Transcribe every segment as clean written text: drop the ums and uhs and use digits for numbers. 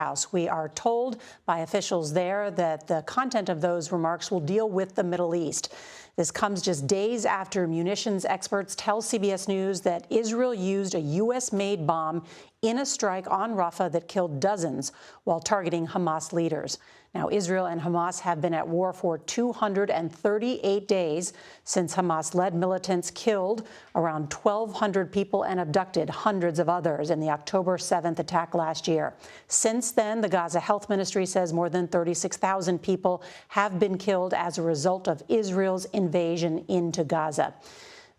House. We are told by officials there that the content of those remarks will deal with the Middle East. This comes just days after munitions experts tell CBS News that Israel used a U.S.-made bomb in a strike on Rafah that killed dozens while targeting Hamas leaders. Now, Israel and Hamas have been at war for 238 days since Hamas-led militants killed around 1,200 people and abducted hundreds of others in the October 7th attack last year. Since then, the Gaza Health Ministry says more than 36,000 people have been killed as a result of Israel's invasion into Gaza.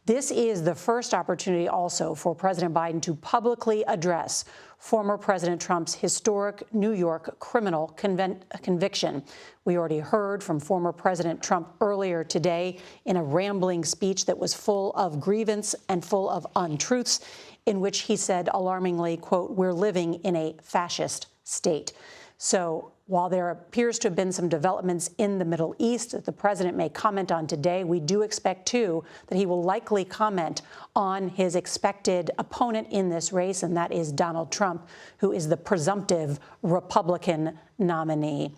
This is the first opportunity also for President Biden to publicly address former President Trump's historic New York criminal conviction. We already heard from former President Trump earlier today in a rambling speech that was full of grievance and full of untruths, in which he said alarmingly, quote, "We're living in a fascist state." So while there appears to have been some developments in the Middle East that the president may comment on today, we do expect, too, that he will likely comment on his expected opponent in this race, and that is Donald Trump, who is the presumptive Republican nominee.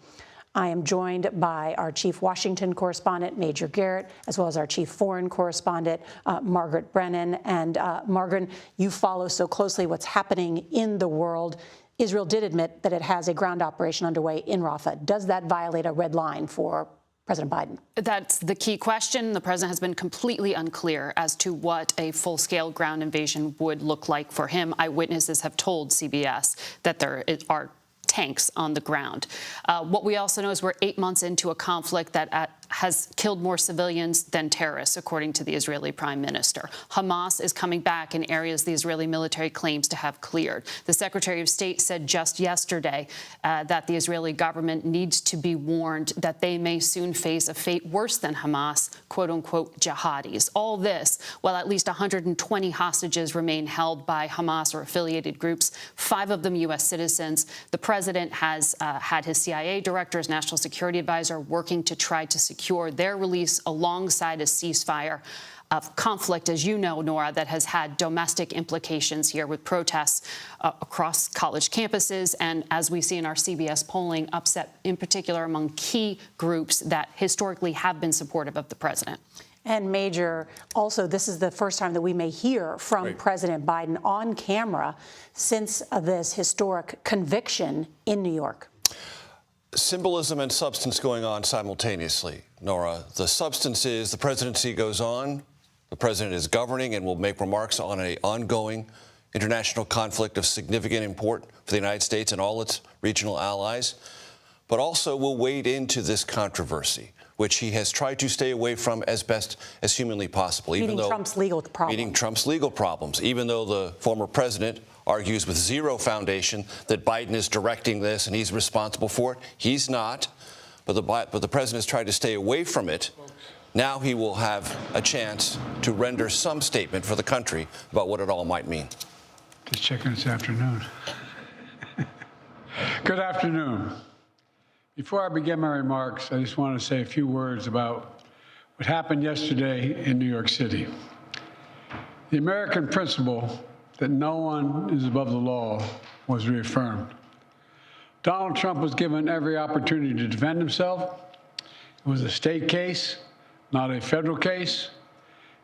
I am joined by our chief Washington correspondent, Major Garrett, as well as our chief foreign correspondent, Margaret Brennan. And Margaret, you follow so closely what's happening in the world. Israel did admit that it has a ground operation underway in Rafah. Does that violate a red line for President Biden? That's the key question. The president has been completely unclear as to what a full-scale ground invasion would look like for him. Eyewitnesses have told CBS that there are tanks on the ground. What we also know is we're 8 months into a conflict that has killed more civilians than terrorists, according to the Israeli prime minister. Hamas is coming back in areas the Israeli military claims to have cleared. The Secretary of State said just yesterday that the Israeli government needs to be warned that they may soon face a fate worse than Hamas, quote-unquote, jihadis. All this while at least 120 hostages remain held by Hamas or affiliated groups, 5 of them U.S. citizens. The president has had his CIA director, his national security advisor, working to try to secure their release alongside a ceasefire of conflict, as you know, Nora, that has had domestic implications here with protests across college campuses. And as we see in our CBS polling, upset in particular among key groups that historically have been supportive of the president. And Major, also, this is the first time that we may hear from President Biden on camera since this historic conviction in New York. Symbolism and substance going on simultaneously, Nora. The substance is the presidency goes on. The president is governing and will make remarks on an ongoing international conflict of significant import for the United States and all its regional allies, but also will wade into this controversy, which he has tried to stay away from as best as humanly possible. Meaning Trump's legal problems. Meaning Trump's legal problems, even though the former president argues with zero foundation that Biden is directing this and he's responsible for it. He's not, but the president has tried to stay away from it. Now he will have a chance to render some statement for the country about what it all might mean. Just checking this afternoon. Good afternoon. Before I begin my remarks, I just want to say a few words about what happened yesterday in New York City. The American principle that no one is above the law was reaffirmed. Donald Trump was given every opportunity to defend himself. It was a state case, not a federal case,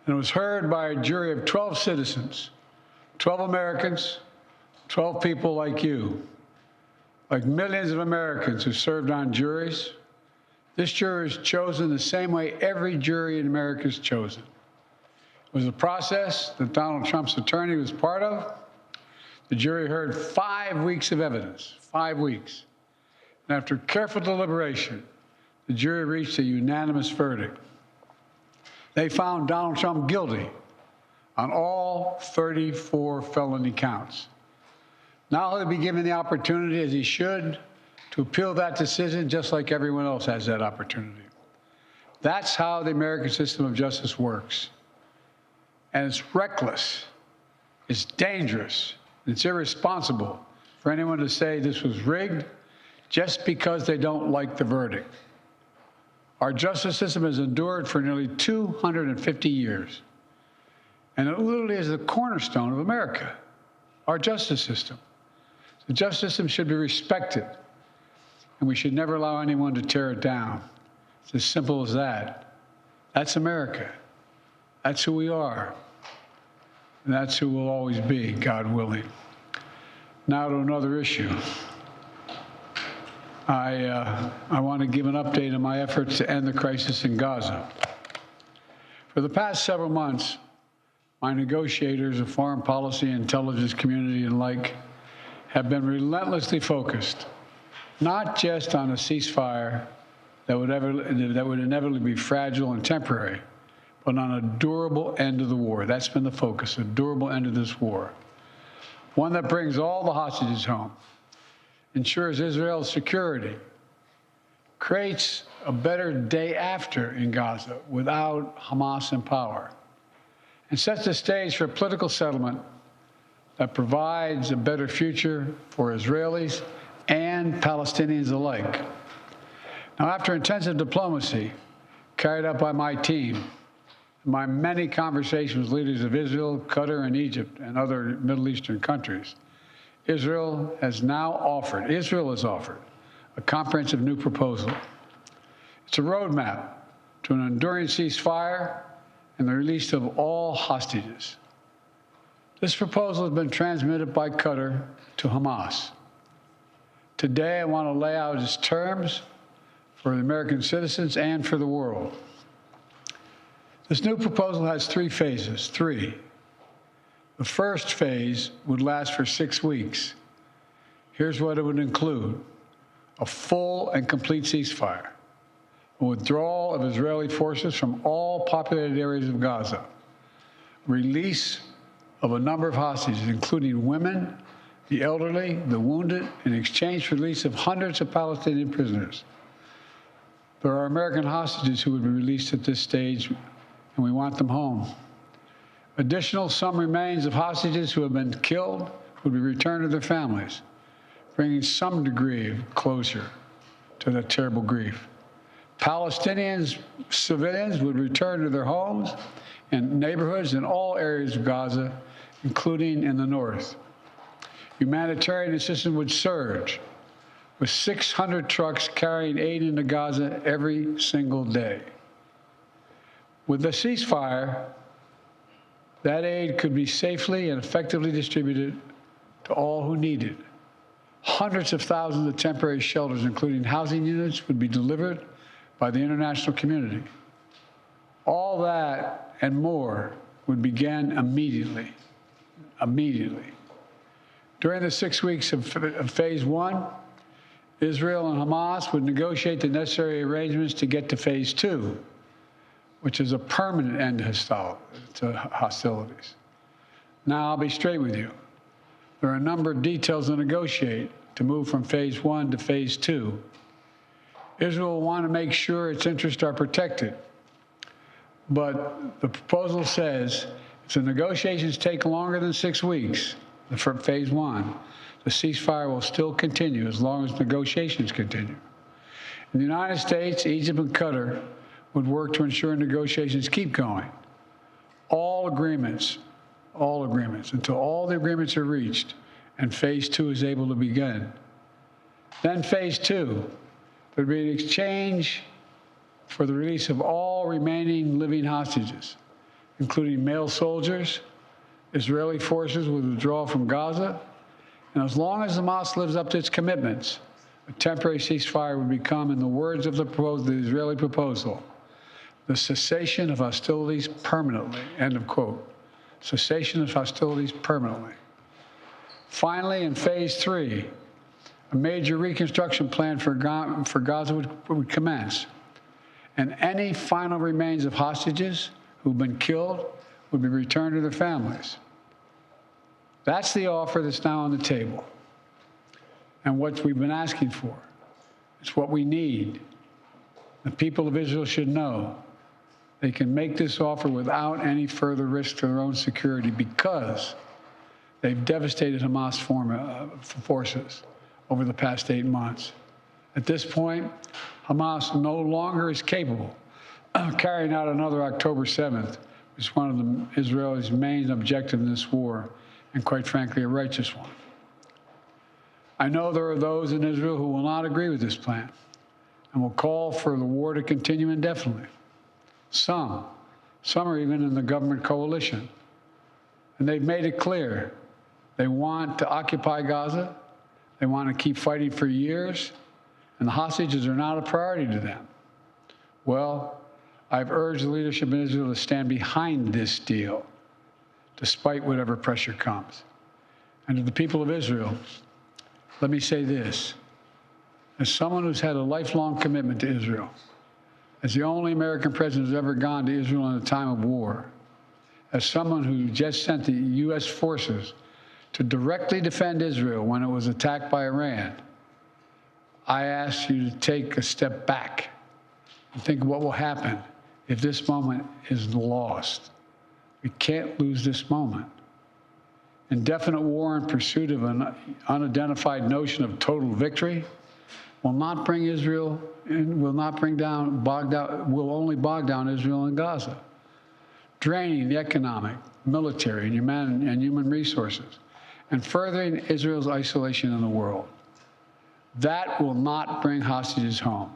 and it was heard by a jury of 12 citizens, 12 Americans, 12 people like you, like millions of Americans who served on juries. This jury is chosen the same way every jury in America is chosen. It was a process that Donald Trump's attorney was part of. The jury heard 5 weeks of evidence, 5 weeks. And after careful deliberation, the jury reached a unanimous verdict. They found Donald Trump guilty on all 34 felony counts. Now he'll be given the opportunity, as he should, to appeal that decision just like everyone else has that opportunity. That's how the American system of justice works. And it's reckless, it's dangerous, it's irresponsible for anyone to say this was rigged just because they don't like the verdict. Our justice system has endured for nearly 250 years, and it literally is the cornerstone of America, our justice system. The justice system should be respected, and we should never allow anyone to tear it down. It's as simple as that. That's America. That's who we are. And that's who we'll always be, God willing. Now to another issue. I want to give an update on my efforts to end the crisis in Gaza. For the past several months, my negotiators of foreign policy, intelligence community, and like have been relentlessly focused, not just on a ceasefire that would inevitably be fragile and temporary, but on a durable end of the war. That's been the focus, a durable end of this war. One that brings all the hostages home, ensures Israel's security, creates a better day after in Gaza without Hamas in power, and sets the stage for a political settlement that provides a better future for Israelis and Palestinians alike. Now, after intensive diplomacy carried out by my team, my many conversations with leaders of Israel, Qatar, and Egypt, and other Middle Eastern countries, Israel has offered a comprehensive new proposal. It's a roadmap to an enduring ceasefire and the release of all hostages. This proposal has been transmitted by Qatar to Hamas. Today, I want to lay out its terms for the American citizens and for the world. This new proposal has three phases. The first phase would last for 6 weeks. Here's what it would include: a full and complete ceasefire, a withdrawal of Israeli forces from all populated areas of Gaza, release of a number of hostages, including women, the elderly, the wounded, in exchange for release of hundreds of Palestinian prisoners. There are American hostages who would be released at this stage, and we want them home. Additional, some remains of hostages who have been killed would be returned to their families, bringing some degree of closure to that terrible grief. Palestinians, civilians would return to their homes and neighborhoods in all areas of Gaza, including in the north. Humanitarian assistance would surge, with 600 trucks carrying aid into Gaza every single day. With the ceasefire, that aid could be safely and effectively distributed to all who need it. Hundreds of thousands of temporary shelters, including housing units, would be delivered by the international community. All that and more would begin immediately. During the 6 weeks of phase one, Israel and Hamas would negotiate the necessary arrangements to get to phase two, which is a permanent end to hostilities. Now, I'll be straight with you. There are a number of details to negotiate to move from phase one to phase two. Israel will want to make sure its interests are protected. But the proposal says if the negotiations take longer than 6 weeks for phase one, the ceasefire will still continue as long as negotiations continue. In the United States, Egypt, and Qatar would work to ensure negotiations keep going. All agreements, until all the agreements are reached and phase two is able to begin. Then phase two, there'd be an exchange for the release of all remaining living hostages, including male soldiers. Israeli forces would withdraw from Gaza, and as long as Hamas lives up to its commitments, a temporary ceasefire would become, in the words of the Israeli proposal, the cessation of hostilities permanently, end of quote. Cessation of hostilities permanently. Finally, in phase three, a major reconstruction plan for Gaza would commence, and any final remains of hostages who've been killed would be returned to their families. That's the offer that's now on the table, and what we've been asking for. It's what we need. The people of Israel should know they can make this offer without any further risk to their own security because they've devastated Hamas forces over the past 8 months. At this point, Hamas no longer is capable of carrying out another October 7th, which is one of Israel's main objectives in this war, and quite frankly, a righteous one. I know there are those in Israel who will not agree with this plan and will call for the war to continue indefinitely. Some are even in the government coalition. And they've made it clear they want to occupy Gaza, they want to keep fighting for years, and the hostages are not a priority to them. Well, I've urged the leadership in Israel to stand behind this deal, despite whatever pressure comes. And to the people of Israel, let me say this. As someone who's had a lifelong commitment to Israel, as the only American president who's ever gone to Israel in a time of war, as someone who just sent the U.S. forces to directly defend Israel when it was attacked by Iran, I ask you to take a step back and think of what will happen if this moment is lost. We can't lose this moment. Indefinite war in pursuit of an unidentified notion of total victory will not bring Israel and will only bog down Israel and Gaza, draining the economic, military, and human resources, and furthering Israel's isolation in the world. That will not bring hostages home.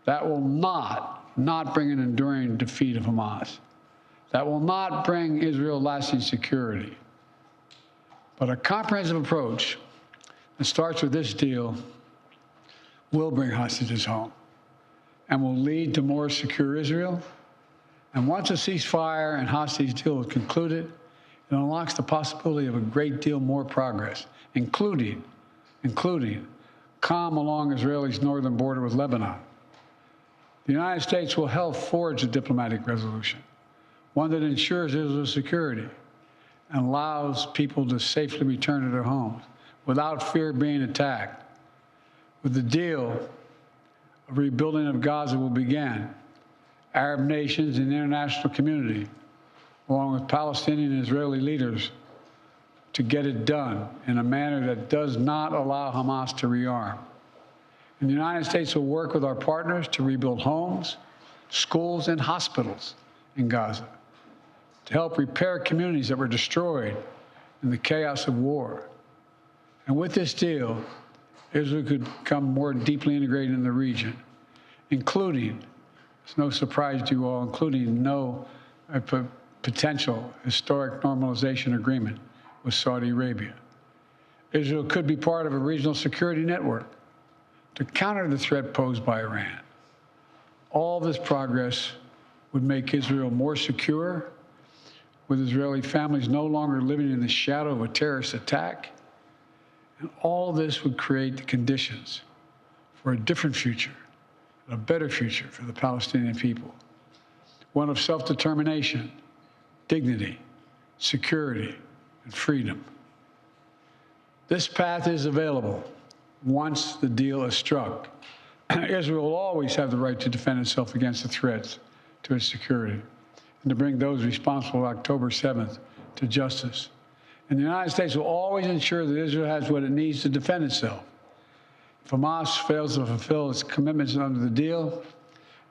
That will not bring an enduring defeat of Hamas. That will not bring Israel lasting security. But a comprehensive approach that starts with this deal will bring hostages home and will lead to more secure Israel. And once a ceasefire and hostage deal is concluded, it unlocks the possibility of a great deal more progress, including calm along Israel's northern border with Lebanon. The United States will help forge a diplomatic resolution, one that ensures Israel's security and allows people to safely return to their homes without fear of being attacked. With the deal, a rebuilding of Gaza will begin. Arab nations and the international community, along with Palestinian and Israeli leaders, to get it done in a manner that does not allow Hamas to rearm. And the United States will work with our partners to rebuild homes, schools, and hospitals in Gaza, to help repair communities that were destroyed in the chaos of war. And with this deal, Israel could become more deeply integrated in the region, including, it's no surprise to you all, including no potential historic normalization agreement with Saudi Arabia. Israel could be part of a regional security network to counter the threat posed by Iran. All this progress would make Israel more secure, with Israeli families no longer living in the shadow of a terrorist attack. And all this would create the conditions for a different future, a better future for the Palestinian people, one of self-determination, dignity, security, and freedom. This path is available once the deal is struck. Israel will always have the right to defend itself against the threats to its security and to bring those responsible for October 7th to justice. And the United States will always ensure that Israel has what it needs to defend itself. If Hamas fails to fulfill its commitments under the deal,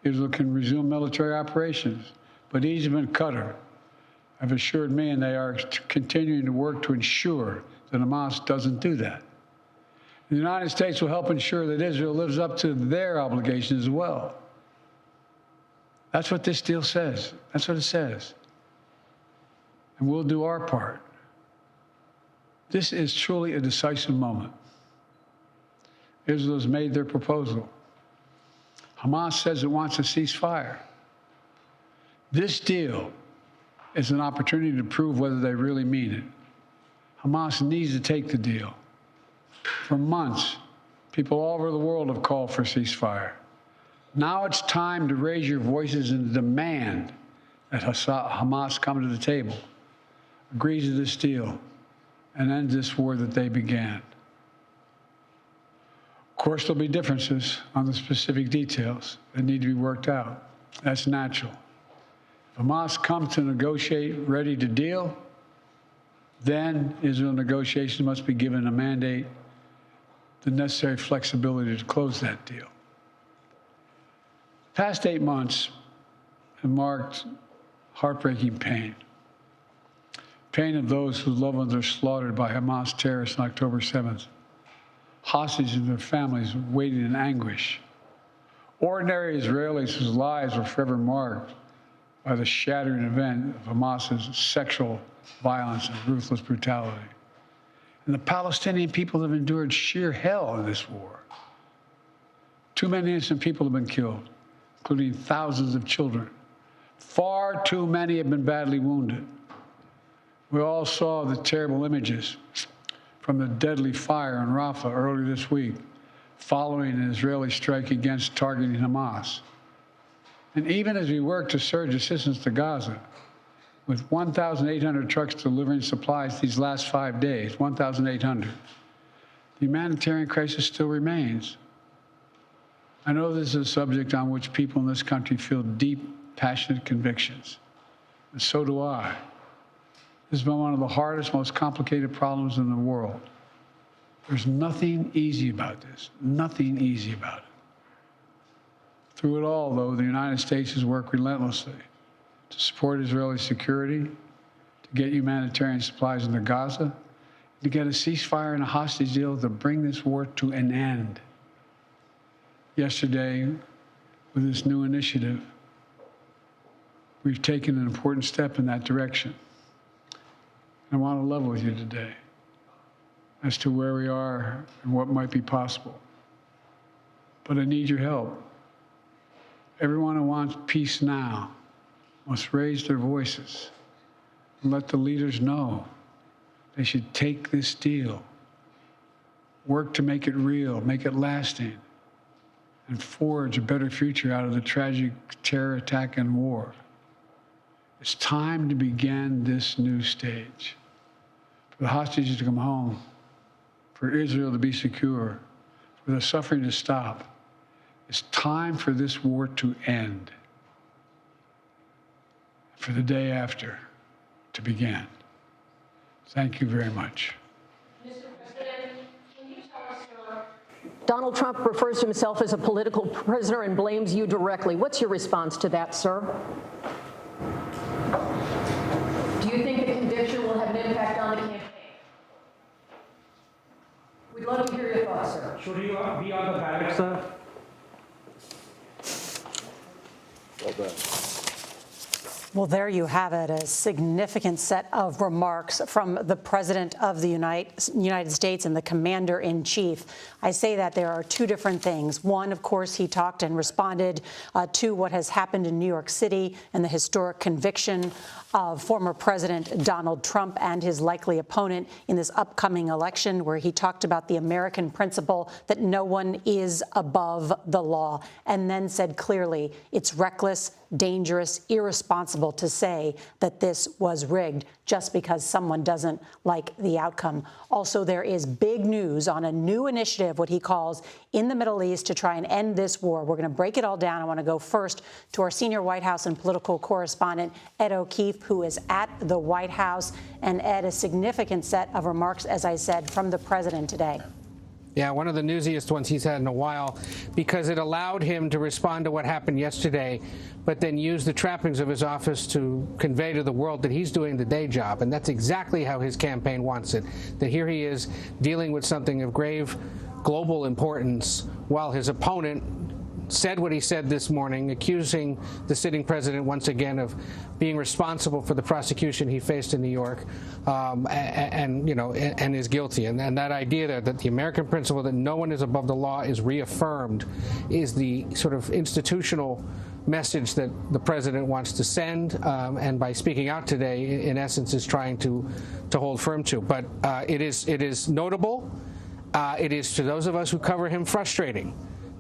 Israel can resume military operations. But Egypt and Qatar have assured me, and they are continuing to work to ensure that Hamas doesn't do that. The United States will help ensure that Israel lives up to their obligations as well. That's what this deal says. That's what it says. And we'll do our part. This is truly a decisive moment. Israel has made their proposal. Hamas says it wants a ceasefire. This deal is an opportunity to prove whether they really mean it. Hamas needs to take the deal. For months, people all over the world have called for a ceasefire. Now it's time to raise your voices and demand that Hamas come to the table, agrees to this deal, and end this war that they began. Of course, there'll be differences on the specific details that need to be worked out. That's natural. If Hamas comes to negotiate, ready to deal, then Israel negotiations must be given a mandate, the necessary flexibility to close that deal. The past 8 months have marked heartbreaking pain. Pain of those whose loved ones are slaughtered by Hamas terrorists on October 7th. hostages and their families waiting in anguish. Ordinary Israelis whose lives were forever marked by the shattering event of Hamas's sexual violence and ruthless brutality. And the Palestinian people have endured sheer hell in this war. Too many innocent people have been killed, including thousands of children. Far too many have been badly wounded. We all saw the terrible images from the deadly fire in Rafah earlier this week, following an Israeli strike against targeting Hamas. And even as we work to surge assistance to Gaza, with 1,800 trucks delivering supplies these last 5 days, 1,800, the humanitarian crisis still remains. I know this is a subject on which people in this country feel deep, passionate convictions, and so do I. This has been one of the hardest, most complicated problems in the world. There's nothing easy about this, nothing easy about it. Through it all, though, the United States has worked relentlessly to support Israeli security, to get humanitarian supplies into Gaza, to get a ceasefire and a hostage deal to bring this war to an end. Yesterday, with this new initiative, we've taken an important step in that direction. I want to level with you today as to where we are and what might be possible. But I need your help. Everyone who wants peace now must raise their voices and let the leaders know they should take this deal, work to make it real, make it lasting, and forge a better future out of the tragic terror attack and war. It's time to begin this new stage. For the hostages to come home, for Israel to be secure, for the suffering to stop. It's time for this war to end, for the day after to begin. Thank you very much. Mr. President, can you tell us, sir? Donald Trump refers to himself as a political prisoner and blames you directly. What's your response to that, sir? Do you think the conviction will have an impact on the campaign? We'd love to hear your thoughts, sir. Should he be on the ballot, sir? Well, there you have it, a significant set of remarks from the President of the United States and the Commander-in-Chief. I say that there are two different things. One, of course, he talked and responded to what has happened in New York City and the historic conviction of former President Donald Trump and his likely opponent in this upcoming election, where he talked about the American principle that no one is above the law, and then said clearly it's reckless, dangerous, irresponsible to say that this was rigged just because someone doesn't like the outcome. Also, there is big news on a new initiative, what he calls in the Middle East, to try and end this war. We're going to break it all down. I want to go first to our senior White House and political correspondent, Ed O'Keefe, who is at the White House. And Ed, a significant set of remarks, as I said, from the president today. Yeah, one of the newsiest ones he's had in a while, because it allowed him to respond to what happened yesterday, but then use the trappings of his office to convey to the world that he's doing the day job. And that's exactly how his campaign wants it, that here he is dealing with something of grave global importance, while his opponent said what he said this morning, accusing the sitting president once again of being responsible for the prosecution he faced in New York, and is guilty. And that idea that the American principle that no one is above the law is reaffirmed is the sort of institutional message that the president wants to send, and by speaking out today, in essence, is trying to hold firm to. But it is notable. It is, to those of us who cover him, frustrating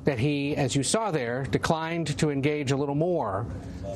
that he, as you saw there, declined to engage a little more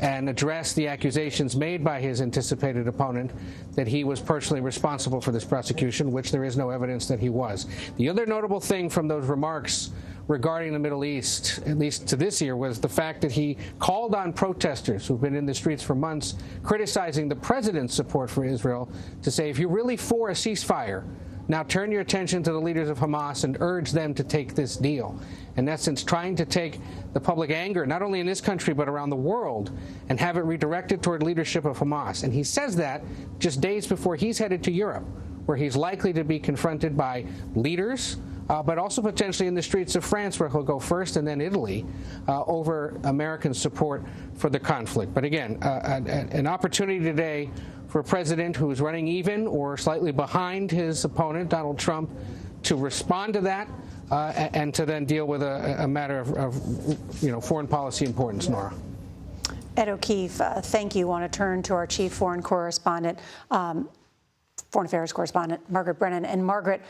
and address the accusations made by his anticipated opponent that he was personally responsible for this prosecution, which there is no evidence that he was. The other notable thing from those remarks regarding the Middle East, at least to this year, was the fact that he called on protesters who've been in the streets for months criticizing the president's support for Israel to say, if you're really for a ceasefire, now turn your attention to the leaders of Hamas and urge them to take this deal. In essence, trying to take the public anger, not only in this country but around the world, and have it redirected toward leadership of Hamas. And he says that just days before he's headed to Europe, where he's likely to be confronted by leaders but also potentially in the streets of France, where he'll go first, and then Italy, over American support for the conflict. But again, an opportunity today for a president who is running even or slightly behind his opponent, Donald Trump, to respond to that and to then deal with a matter of foreign policy importance, Nora. Ed O'Keefe, thank you. I want to turn to our chief foreign correspondent, Foreign Affairs correspondent, Margaret Brennan. And Margaret,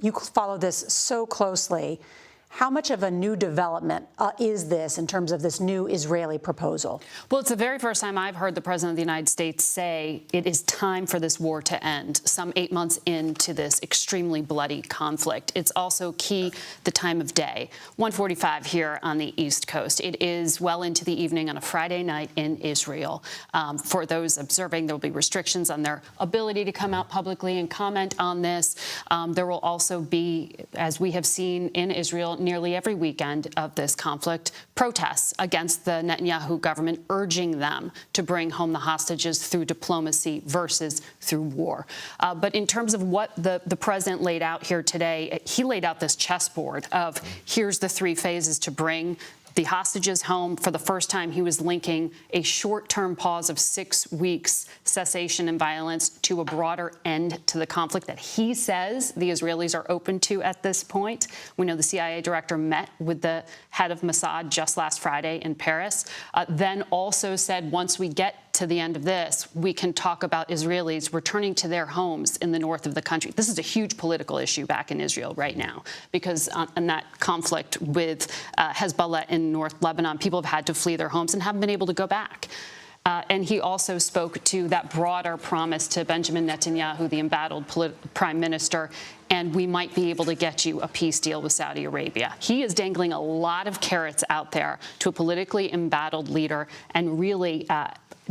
you follow this so closely. How much of a new development is this in terms of this new Israeli proposal? Well, it's the very first time I've heard the President of the United States say it is time for this war to end, some 8 months into this extremely bloody conflict. It's also key the time of day, 1:45 here on the East Coast. It is well into the evening on a Friday night in Israel. For those observing, there will be restrictions on their ability to come out publicly and comment on this. There will also be, as we have seen in Israel, nearly every weekend of this conflict, protests against the Netanyahu government, urging them to bring home the hostages through diplomacy versus through war. But in terms of what the president laid out here today, he laid out this chessboard of here's the 3 phases to bring the hostages home. For the first time, he was linking a short-term pause of 6 weeks cessation in violence to a broader end to the conflict that he says the Israelis are open to at this point. We know the CIA director met with the head of Mossad just last Friday in Paris, then also said once we get to the end of this, we can talk about Israelis returning to their homes in the north of the country. This is a huge political issue back in Israel right now, because in that conflict with Hezbollah in North Lebanon, people have had to flee their homes and haven't been able to go back. And he also spoke to that broader promise to Benjamin Netanyahu, the embattled prime minister, and we might be able to get you a peace deal with Saudi Arabia. He is dangling a lot of carrots out there to a politically embattled leader and really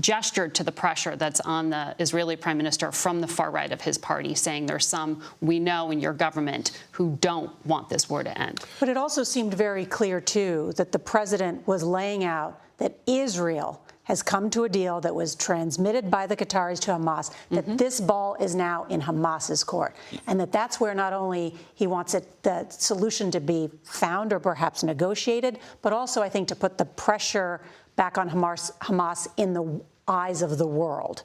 gestured to the pressure that's on the Israeli prime minister from the far right of his party, saying there's some we know in your government who don't want this war to end. But it also seemed very clear, too, that the president was laying out that Israel has come to a deal that was transmitted by the Qataris to Hamas, that this ball is now in Hamas's court, and that's where not only he wants the solution to be found or perhaps negotiated, but also, I think, to put the pressure back on Hamas in the eyes of the world.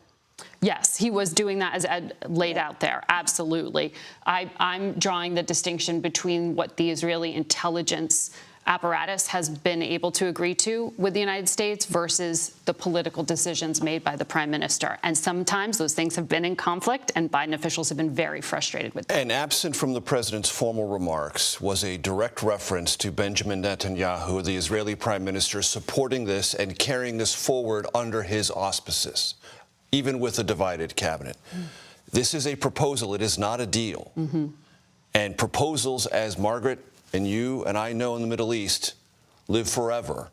Yes, he was doing that as Ed laid out there. Absolutely. I'm drawing the distinction between what the Israeli intelligence apparatus has been able to agree to with the United States versus the political decisions made by the prime minister. And sometimes those things have been in conflict, and Biden officials have been very frustrated with that. And absent from the president's formal remarks was a direct reference to Benjamin Netanyahu, the Israeli prime minister, supporting this and carrying this forward under his auspices, even with a divided cabinet. This is a proposal. It is not a deal. And proposals, as Margaret and you and I know in the Middle East, live forever,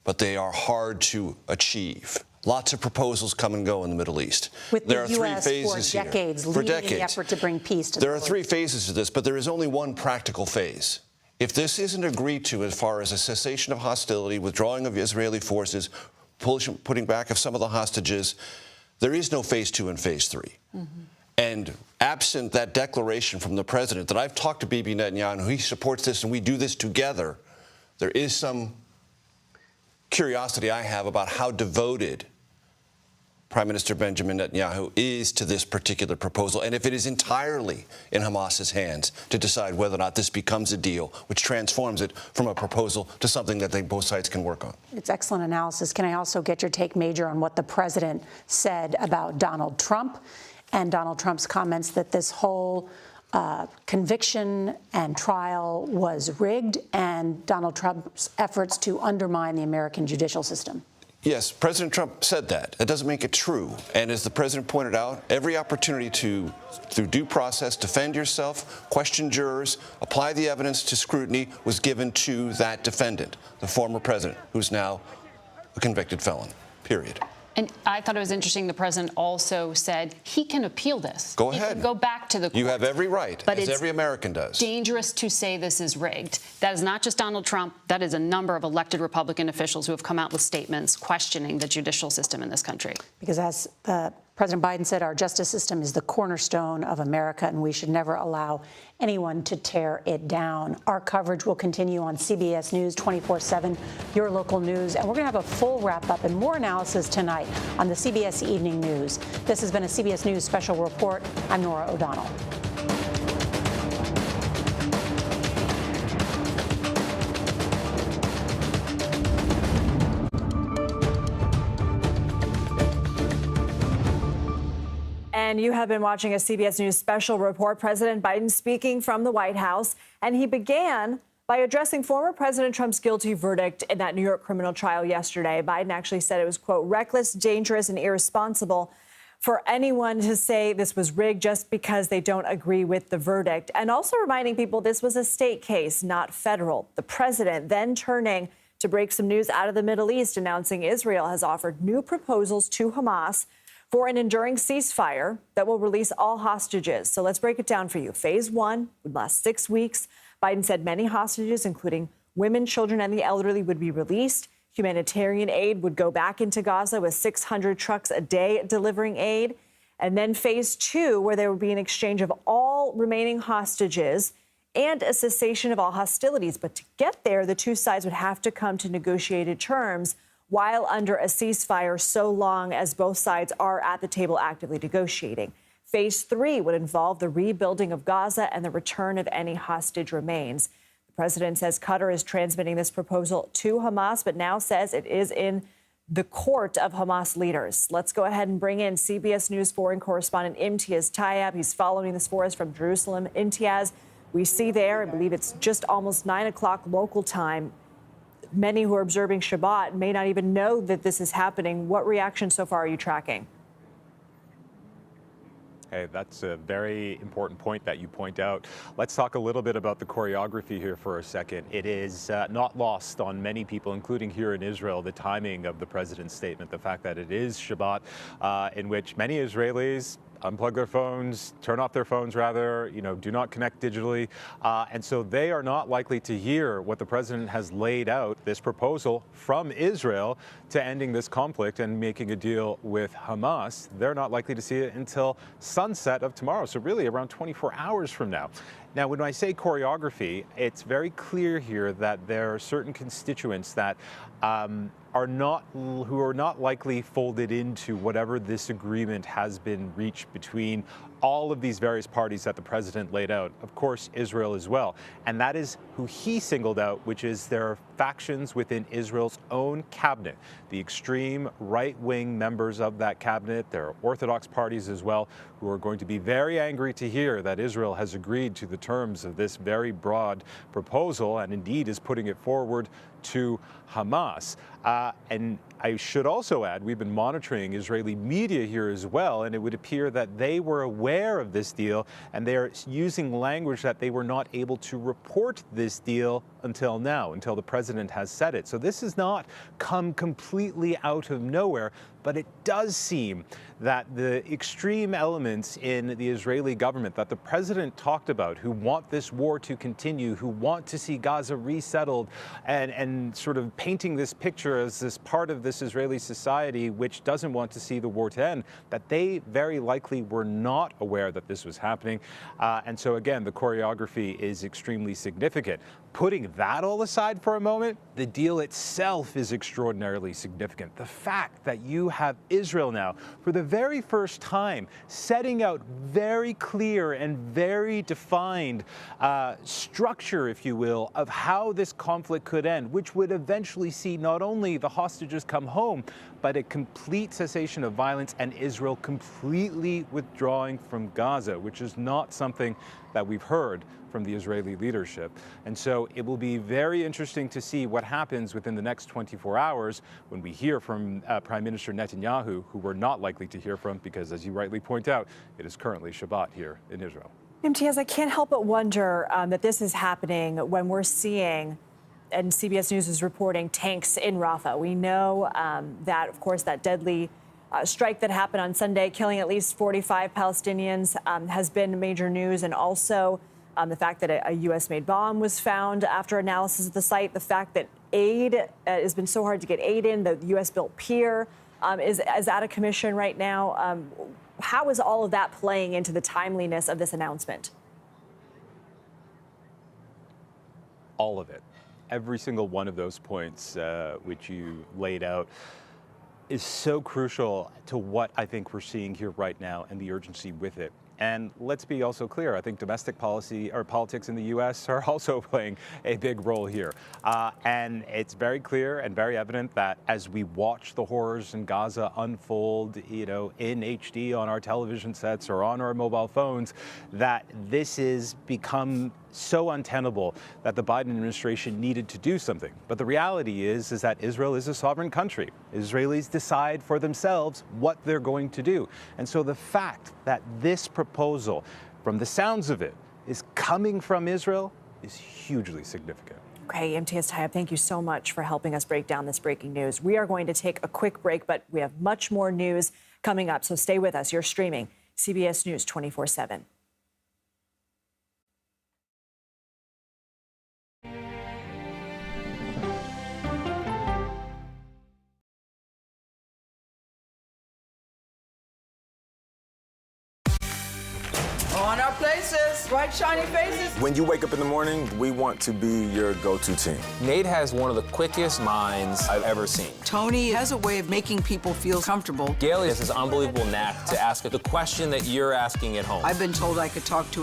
but they are hard to achieve. Lots of proposals come and go in the Middle East. With there the are U.S. 3 phases for decades, here. leading in the effort to bring peace to the There are Middle 3 East. phases to this, but there is only one practical phase. If this isn't agreed to as far as a cessation of hostility, withdrawing of Israeli forces, putting back of some of the hostages, there is no phase 2 and phase 3. And absent that declaration from the president that I've talked to Bibi Netanyahu, he supports this and we do this together, there is some curiosity I have about how devoted Prime Minister Benjamin Netanyahu is to this particular proposal, and if it is entirely in Hamas's hands to decide whether or not this becomes a deal, which transforms it from a proposal to something that both sides can work on. It's excellent analysis. Can I also get your take, Major, on what the president said about Donald Trump and Donald Trump's comments that this whole conviction and trial was rigged, and Donald Trump's efforts to undermine the American judicial system? Yes, President Trump said that. That doesn't make it true. And as the president pointed out, every opportunity to, through due process, defend yourself, question jurors, apply the evidence to scrutiny was given to that defendant, the former president, who's now a convicted felon, period. And I thought it was interesting the president also said he can appeal this. Go He ahead. can go back to the court. You have every right, but as it's every American does. Dangerous to say this is rigged. That is not just Donald Trump. That is a number of elected Republican officials who have come out with statements questioning the judicial system in this country. Because as the President Biden said our justice system is the cornerstone of America, and we should never allow anyone to tear it down. Our coverage will continue on CBS News 24/7, your local news, and we're going to have a full wrap-up and more analysis tonight on the CBS Evening News. This has been a CBS News special report. I'm Norah O'Donnell. And you have been watching a CBS News special report. President Biden speaking from the White House, and he began by addressing former President Trump's guilty verdict in that New York criminal trial yesterday. Biden actually said it was, quote, reckless, dangerous, and irresponsible for anyone to say this was rigged just because they don't agree with the verdict. And also reminding people this was a state case, not federal. The president then turning to break some news out of the Middle East, announcing Israel has offered new proposals to Hamas for an enduring ceasefire that will release all hostages. So let's break it down for you. Phase 1 would last 6 weeks. Biden said many hostages, including women, children, and the elderly, would be released. Humanitarian aid would go back into Gaza with 600 trucks a day delivering aid. And then phase 2, where there would be an exchange of all remaining hostages and a cessation of all hostilities. But to get there, the two sides would have to come to negotiated terms while under a ceasefire, so long as both sides are at the table actively negotiating. Phase 3 would involve the rebuilding of Gaza and the return of any hostage remains. The president says Qatar is transmitting this proposal to Hamas, but now says it is in the court of Hamas leaders. Let's go ahead and bring in CBS News foreign correspondent Imtiaz Tyab. He's following this for us from Jerusalem. Imtiaz, we see there, I believe it's just almost 9 o'clock local time. Many who are observing Shabbat may not even know that this is happening. What reaction so far are you tracking? Hey, that's a very important point that you point out. Let's talk a little bit about the choreography here for a second. It is not lost on many people, including here in Israel, the timing of the president's statement, the fact that it is Shabbat, in which many Israelis unplug their phones, turn off their phones rather, do not connect digitally. And so they are not likely to hear what the president has laid out, this proposal from Israel to ending this conflict and making a deal with Hamas. They're not likely to see it until sunset of tomorrow, so really around 24 hours from now. Now, when I say choreography, it's very clear here that there are certain constituents that who are not likely folded into whatever this agreement has been reached between all of these various parties that the president laid out, of course, Israel as well. And that is who he singled out, which is there are factions within Israel's own cabinet, the extreme right-wing members of that cabinet. There are Orthodox parties as well who are going to be very angry to hear that Israel has agreed to the terms of this very broad proposal and indeed is putting it forward to Hamas. And I should also add, we've been monitoring Israeli media here as well, and it would appear that they were aware of this deal, and they're using language that they were not able to report this deal until now, until the president has said it. So this has not come completely out of nowhere, but it does seem that the extreme elements in the Israeli government that the president talked about, who want this war to continue, who want to see Gaza resettled, and sort of painting this picture as this part of this Israeli society which doesn't want to see the war to end, that they very likely were not aware that this was happening. And so again, the choreography is extremely significant. Putting that all aside for a moment, the deal itself is extraordinarily significant. The fact that you have Israel now, for the very first time, setting out very clear and very defined structure, if you will, of how this conflict could end, which would eventually see not only the hostages come home, but a complete cessation of violence and Israel completely withdrawing from Gaza, which is not something that we've heard from the Israeli leadership. And so it will be very interesting to see what happens within the next 24 hours when we hear from Prime Minister Netanyahu, who we're not likely to hear from because, as you rightly point out, it is currently Shabbat here in Israel. Imtiaz, I can't help but wonder that this is happening when we're seeing, and CBS News is reporting, tanks in Rafah. We know that, of course, that deadly strike that happened on Sunday, killing at least 45 Palestinians, has been major news. And also the fact that a U.S.-made bomb was found after analysis of the site, the fact that aid has been so hard to get aid in, the U.S.-built pier is out of commission right now. How is all of that playing into the timeliness of this announcement? All of it. Every single one of those points which you laid out is so crucial to what I think we're seeing here right now and the urgency with it. And let's be also clear, I think domestic policy or politics in the U.S. are also playing a big role here. And it's very clear and very evident that as we watch the horrors in Gaza unfold, in HD on our television sets or on our mobile phones, that this has become so untenable that the Biden administration needed to do something. But the reality is that Israel is a sovereign country. Israelis decide for themselves what they're going to do. And so the fact that this proposal, from the sounds of it, is coming from Israel is hugely significant. Okay, MTS Tayyab, thank you so much for helping us break down this breaking news. We are going to take a quick break, but we have much more news coming up, so stay with us. You're streaming CBS News 24/7. On our places, bright, shiny faces. When you wake up in the morning, we want to be your go-to team. Nate has one of the quickest minds I've ever seen. Tony has a way of making people feel comfortable. Gail has this unbelievable knack to ask the question that you're asking at home. I've been told I could talk to